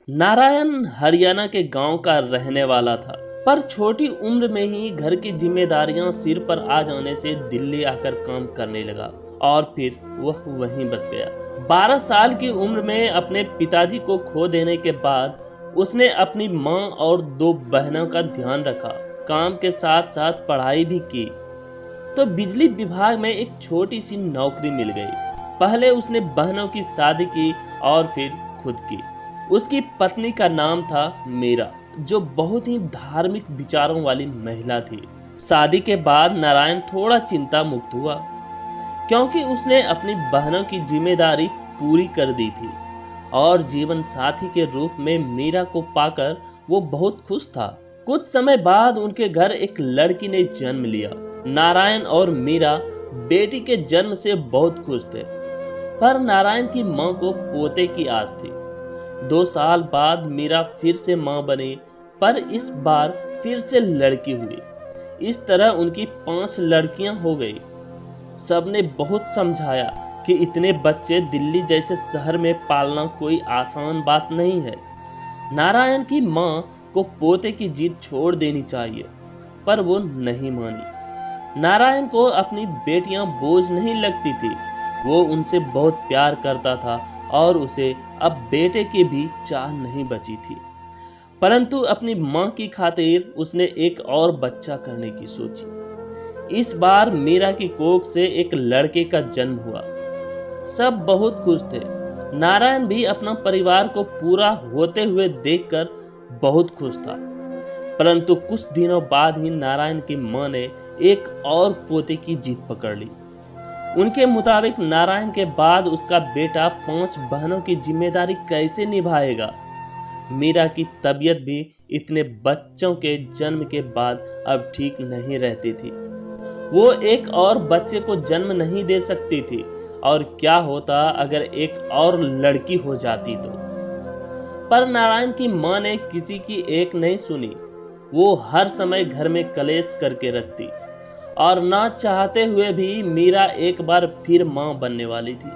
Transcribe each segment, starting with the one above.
नारायण हरियाणा के गांव का रहने वाला था, पर छोटी उम्र में ही घर की जिम्मेदारियां सिर पर आ जाने से दिल्ली आकर काम करने लगा और फिर वह वहीं बस गया। 12 साल की उम्र में अपने पिताजी को खो देने के बाद उसने अपनी मां और दो बहनों का ध्यान रखा, काम के साथ साथ पढ़ाई भी की। तो बिजली विभाग में एक छोटी सी नौकरी मिल गई। पहले उसने बहनों की शादी की और फिर खुद की। उसकी पत्नी का नाम था मीरा, जो बहुत ही धार्मिक विचारों वाली महिला थी। शादी के बाद नारायण थोड़ा चिंता मुक्त हुआ, क्योंकि उसने अपनी बहनों की जिम्मेदारी पूरी कर दी थी और जीवन साथी के रूप में मीरा को पाकर वो बहुत खुश था। कुछ समय बाद उनके घर एक लड़की ने जन्म लिया। नारायण और मीरा बेटी के जन्म से बहुत खुश थे, पर नारायण की मां को पोते की आस थी। 2 साल बाद मीरा फिर से मां बनी, पर इस बार फिर से लड़की हुई। इस तरह उनकी 5 लड़कियां हो गई। सबने बहुत समझाया कि इतने बच्चे दिल्ली जैसे शहर में पालना कोई आसान बात नहीं है। नारायण की मां को पोते की जिद छोड़ देनी चाहिए, पर वो नहीं मानी। नारायण को अपनी बेटियां बोझ नहीं लगती थी। वो उनसे बहुत प्यार करता था और उसे अब बेटे की भी चाह नहीं बची थी। परंतु अपनी मां की खातिर उसने एक और बच्चा करने की सोची। इस बार मीरा की कोख से एक लड़के का जन्म हुआ। सब बहुत खुश थे। नारायण भी अपना परिवार को पूरा होते हुए देखकर बहुत खुश था। परंतु कुछ दिनों बाद ही नारायण की मां ने एक और पोते की जिद पकड़ ली। उनके मुताबिक नारायण के बाद उसका बेटा 5 बहनों की जिम्मेदारी कैसे निभाएगा। मीरा की तबीयत भी इतने बच्चों के जन्म के बाद अब ठीक नहीं रहती थी। वो एक और बच्चे को जन्म नहीं दे सकती थी, और क्या होता अगर एक और लड़की हो जाती तो। पर नारायण की मां ने किसी की एक नहीं सुनी। वो हर समय घर में कलेश करके रखती, और ना चाहते हुए भी मीरा एक बार फिर मां बनने वाली थी।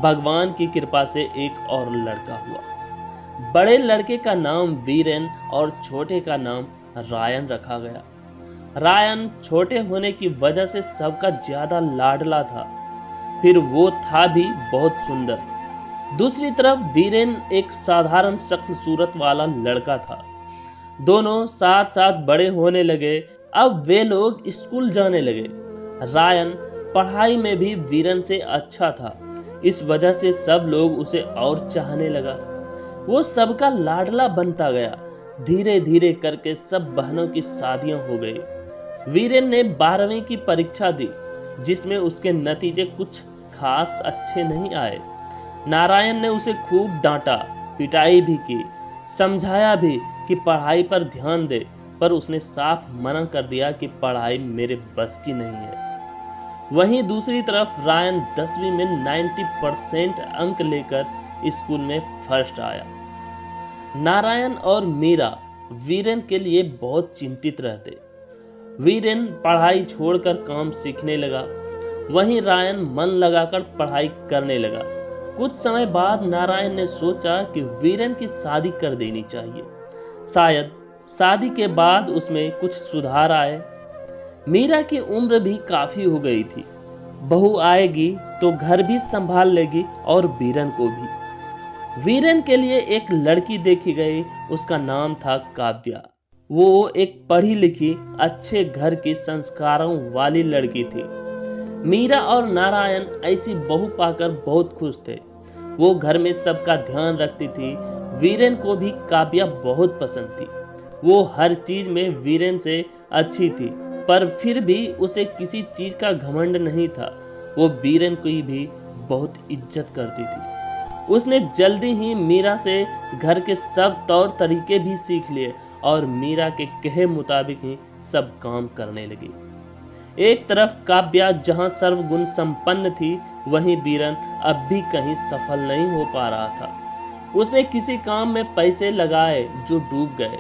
भगवान की कृपा से एक और लड़का हुआ। बड़े लड़के का नाम वीरेन और छोटे का नाम रायन रखा गया। रायन छोटे होने की वजह से सबका ज्यादा लाडला था, फिर वो था भी बहुत सुंदर। दूसरी तरफ वीरेन एक साधारण शक्ल सूरत वाला लड़का था। दोनों साथ साथ बड़े होने लगे। अब वे लोग स्कूल जाने लगे। रायन पढ़ाई में भी वीरेन से अच्छा था। इस वजह से सब लोग उसे और चाहने लगा। वो सबका लाडला बनता गया। धीरे धीरे करके सब बहनों की शादियां हो गई। वीरेन ने 12वीं की परीक्षा दी, जिसमें उसके नतीजे कुछ खास अच्छे नहीं आए। नारायण ने उसे खूब डांटा, पिटाई भी की, समझाया भी कि पढ़ाई पर ध्यान दे, पर उसने साफ मना कर दिया कि पढ़ाई मेरे बस की नहीं है। वहीं दूसरी तरफ रायन 10वीं में 90% अंक लेकर स्कूल में फर्स्ट आया। नारायण और मीरा वीरेन के लिए बहुत चिंतित रहते। वीरेन पढ़ाई छोड़कर काम सीखने लगा, वहीं रायन मन लगाकर पढ़ाई करने लगा। कुछ समय बाद नारायण ने सोचा कि वीरेन की शादी कर देनी चाहिए। शायद शादी के बाद उसमें कुछ सुधार आए। मीरा की उम्र भी काफी हो गई थी। बहू आएगी तो घर भी संभाल लेगी और वीरेन को भी। वीरेन के लिए एक लड़की देखी गई। उसका नाम था काव्या। वो एक पढ़ी लिखी अच्छे घर की संस्कारों वाली लड़की थी। मीरा और नारायण ऐसी बहू पाकर बहुत खुश थे। वो घर में सबका ध्यान रखती थी। वीरेन को भी काव्या बहुत पसंद थी। वो हर चीज में वीरेन से अच्छी थी, पर फिर भी उसे किसी चीज का घमंड नहीं था। वो वीरेन की भी बहुत इज्जत करती थी। उसने जल्दी ही मीरा से घर के सब तौर तरीके भी सीख लिए और मीरा के कहे मुताबिक ही सब काम करने लगी। एक तरफ काव्या जहां सर्वगुण संपन्न थी, वहीं वीरेन अब भी कहीं सफल नहीं हो पा रहा था। उसने किसी काम में पैसे लगाए जो डूब गए।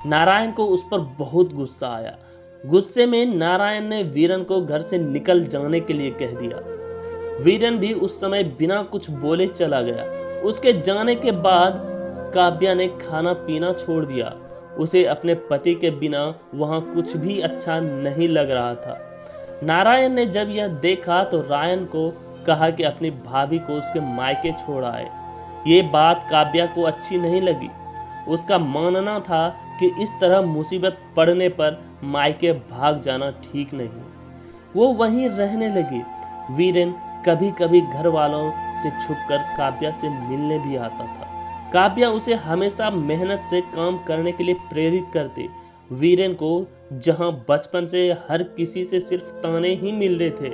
नारायण को उस पर बहुत गुस्सा आया। गुस्से में नारायण ने वीरेन को घर से निकल जाने के लिए कह दिया। वीरेन भी उस समय बिना कुछ बोले चला गया। उसके जाने के बाद काव्या ने खाना पीना छोड़ दिया। उसे अपने पति के बिना वहां कुछ भी अच्छा नहीं लग रहा था। नारायण ने जब यह देखा तो रायन को कहा कि अपनी भाभी को उसके मायके छोड़ आए। ये बात काव्या को अच्छी नहीं लगी। उसका मानना था कि इस तरह मुसीबत पड़ने पर मायके भाग जाना ठीक नहीं। वो वहीं रहने लगी। वीरेन कभी कभी घर वालों से छुपकर काव्या से मिलने भी आता था। काव्या उसे हमेशा मेहनत से काम करने के लिए प्रेरित करती। वीरेन को जहां बचपन से हर किसी से सिर्फ ताने ही मिल रहे थे,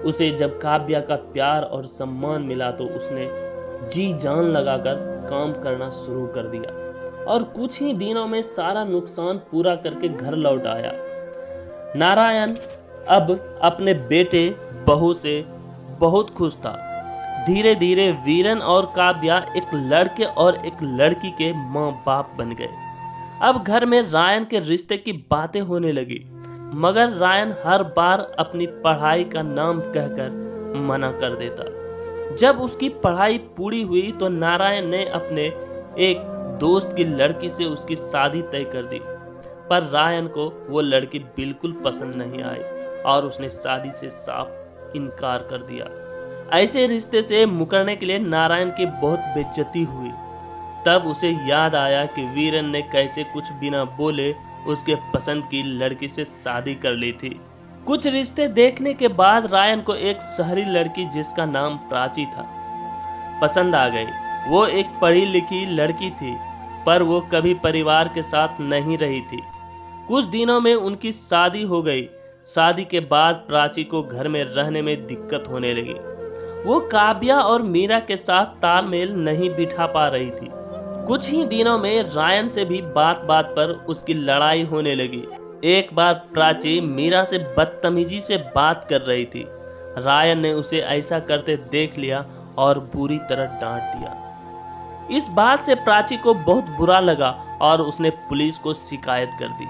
उसे जब काव्या का प्यार और सम्मान मिला तो उसने जी जान लगाकर काम करना शुरू कर दिया और कुछ ही दिनों में सारा नुकसान पूरा करके घर लौट आया। नारायण अब अपने बेटे बहू से बहुत खुश था। धीरे धीरे वीरेन और काव्या एक लड़के और एक लड़की के माँ बाप बन गए। अब घर में रायन के रिश्ते की बातें होने लगी, मगर रायन हर बार अपनी पढ़ाई का नाम कहकर मना कर देता। जब उसकी पढ़ाई पूरी हुई तो नारायण ने अपने एक दोस्त की लड़की से उसकी शादी तय कर दी, पर रायन को वो लड़की बिल्कुल पसंद नहीं आई और उसने शादी से साफ इनकार कर दिया। ऐसे रिश्ते से मुकरने के लिए नारायण की बहुत बेइज्जती हुई। तब उसे याद आया कि वीरेन ने कैसे कुछ बिना बोले उसके पसंद की लड़की से शादी कर ली थी। कुछ रिश्ते देखने के बाद रायन को एक शहरी लड़की जिसका नाम प्राची था पसंद आ गई। वो एक पढ़ी लिखी लड़की थी, पर वो कभी परिवार के साथ नहीं रही थी। कुछ दिनों में उनकी शादी हो गई। शादी के बाद प्राची को घर में रहने में दिक्कत होने लगी। वो काव्या और मीरा के साथ तालमेल नहीं बिठा पा रही थी। कुछ ही दिनों में रायन से भी बात बात पर उसकी लड़ाई होने लगी। एक बार प्राची मीरा से बदतमीजी से बात कर रही थी। रायन ने उसे ऐसा करते देख लिया और बुरी तरह डांट दिया। इस बात से प्राची को बहुत बुरा लगा और उसने पुलिस को शिकायत कर दी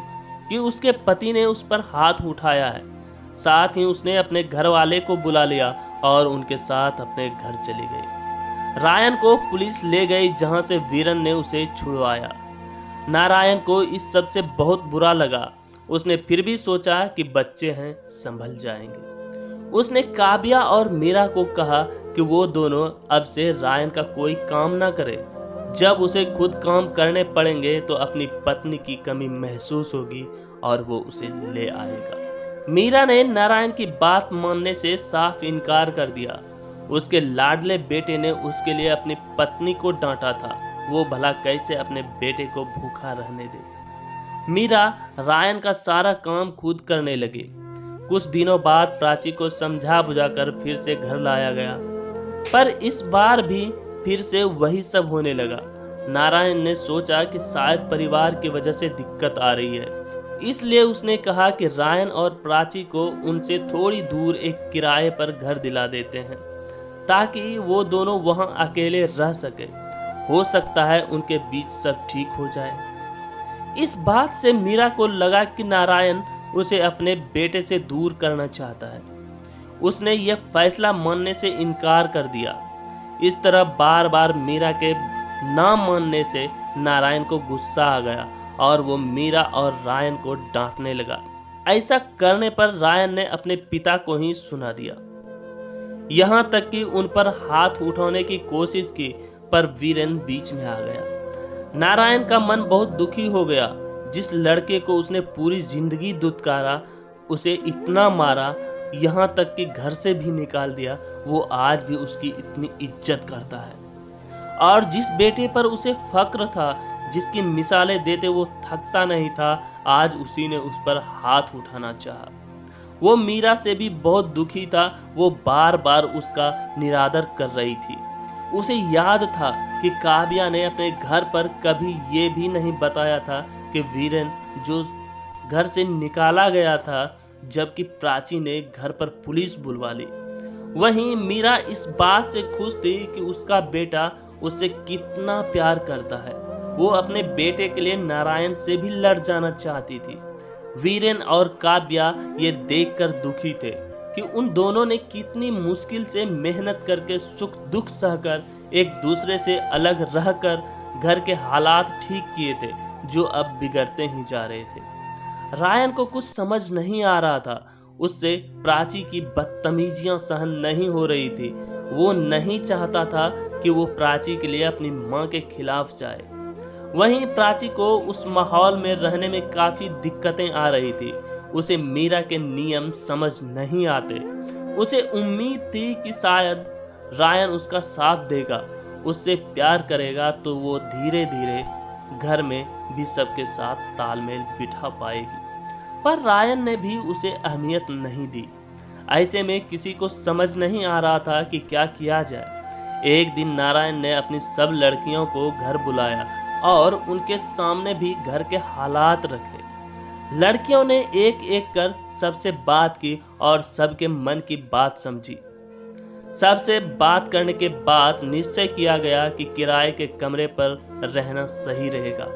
कि उसके पति ने उस पर हाथ उठाया है। साथ ही उसने अपने घर वाले को बुला लिया और उनके साथ अपने घर चली गई। रायन को पुलिस ले गई, जहां से वीरन ने उसे छुड़वाया। नारायण को इस सब से बहुत बुरा लगा। उसने फिर भी सोचा कि बच्चे हैं, संभल जाएंगे। उसने काव्या और मीरा को कहा कि वो दोनों अब से रायन का कोई काम ना करे। जब उसे खुद काम करने पड़ेंगे तो अपनी पत्नी की कमी महसूस होगी और वो उसे ले आएगा। मीरा ने नारायण की बात मानने से साफ इनकार कर दिया। उसके लाडले बेटे ने उसके लिए अपनी पत्नी को डांटा था। वो भला कैसे अपने बेटे को भूखा रहने दे। मीरा रायन का सारा काम खुद करने लगी। कुछ दिनों बाद प्राची को समझा बुझाकर फिर से घर लाया गया, पर इस बार भी फिर से वही सब होने लगा। नारायण ने सोचा कि शायद परिवार की वजह से दिक्कत आ रही है, इसलिए उसने कहा कि रायन और प्राची को उनसे थोड़ी दूर एक किराए पर घर दिला देते हैं, ताकि वो दोनों वहां अकेले रह सके। हो सकता है उनके बीच सब ठीक हो जाए। इस बात से मीरा को लगा कि नारायण उसे अपने बेटे से दूर करना चाहता है। उसने यह फैसला मानने से इनकार कर दिया। इस तरह बार बार मीरा के ना मानने से नारायण को गुस्सा आ गया और वो मीरा और रायन को डांटने लगा। ऐसा करने पर रायन ने अपने पिता को ही सुना दिया। यहाँ तक कि उन पर हाथ उठाने की कोशिश की, पर वीरेन बीच में आ गया। नारायण का मन बहुत दुखी हो गया। जिस लड़के को उसने पूरी जिंदगी दुत्कारा, उसे इतना मारा, यहाँ तक कि घर से भी निकाल दिया, वो आज भी उसकी इतनी इज्जत करता है। और जिस बेटे पर उसे फक्र था, जिसकी मिसालें देते वो थकता नहीं था, आज उसी ने उस पर हाथ उठाना चाहा। वो मीरा से भी बहुत दुखी था। वो बार बार उसका निरादर कर रही थी। उसे याद था कि काव्या ने अपने घर पर कभी ये भी नहीं बताया था कि वीरेन जो घर से निकाला गया था, जबकि प्राची ने घर पर पुलिस बुलवा ली। वहीं मीरा इस बात से खुश थी कि उसका बेटा उससे कितना प्यार करता है। वो अपने बेटे के लिए नारायण से भी लड़ जाना चाहती थी। वीरेन और काव्या ये देखकर दुखी थे कि उन दोनों ने कितनी मुश्किल से मेहनत करके सुख दुख सहकर एक दूसरे से अलग रहकर घर के हालात ठीक किए थे जो अब बिगड़ते ही जा रहे थे। रायन को कुछ समझ नहीं आ रहा था। उससे प्राची की बदतमीजियां सहन नहीं हो रही थी। वो नहीं चाहता था कि वो प्राची के लिए अपनी माँ के खिलाफ जाए। वहीं प्राची को उस माहौल में रहने में काफी दिक्कतें आ रही थी। उसे मीरा के नियम समझ नहीं आते। उसे उम्मीद थी कि शायद रायन उसका साथ देगा, उससे प्यार करेगा तो वो धीरे धीरे घर में भी सबके साथ तालमेल बिठा पाएगी। पर रायन ने भी उसे अहमियत नहीं दी। ऐसे में किसी को समझ नहीं आ रहा था कि क्या किया जाए। एक दिन नारायण ने अपनी सब लड़कियों को घर बुलाया और उनके सामने भी घर के हालात रखे। लड़कियों ने एक एक कर सबसे बात की और सबके मन की बात समझी। सबसे बात करने के बाद निश्चय किया गया कि किराए के कमरे पर रहना सही रहेगा।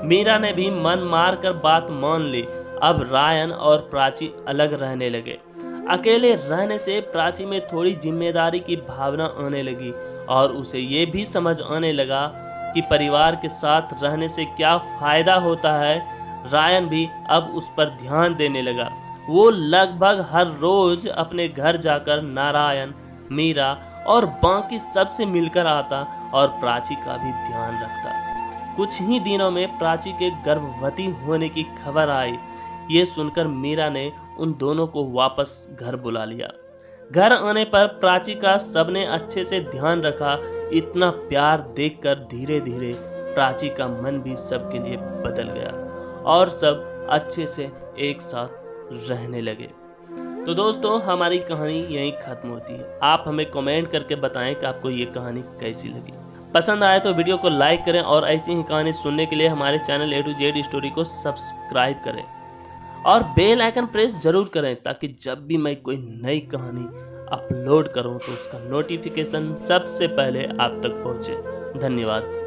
मीरा ने भी मन मार कर बात मान ली। अब रायन और प्राची अलग रहने लगे। अकेले रहने से प्राची में थोड़ी जिम्मेदारी की भावना आने लगी और उसे ये भी समझ आने लगा कि परिवार के साथ रहने से क्या फायदा होता है। रायन भी अब उस पर ध्यान देने लगा। वो लगभग हर रोज अपने घर जाकर नारायण, मीरा और बाकी सबसे मिलकर आता और प्राची का भी ध्यान रखता। कुछ ही दिनों में प्राची के गर्भवती होने की खबर आई। ये सुनकर मीरा ने उन दोनों को वापस घर बुला लिया। घर आने पर प्राची का सबने अच्छे से ध्यान रखा। इतना प्यार देखकर धीरे धीरे प्राची का मन भी सबके लिए बदल गया और सब अच्छे से एक साथ रहने लगे। तो दोस्तों, हमारी कहानी यहीं खत्म होती है। आप हमें कमेंट करके बताएं कि आपको ये कहानी कैसी लगी। पसंद आए तो वीडियो को लाइक करें और ऐसी ही कहानी सुनने के लिए हमारे channel A to Z story को सब्सक्राइब करें और बेल आइकन प्रेस जरूर करें ताकि जब भी मैं कोई नई कहानी अपलोड करूं तो उसका नोटिफिकेशन सबसे पहले आप तक पहुंचे। धन्यवाद।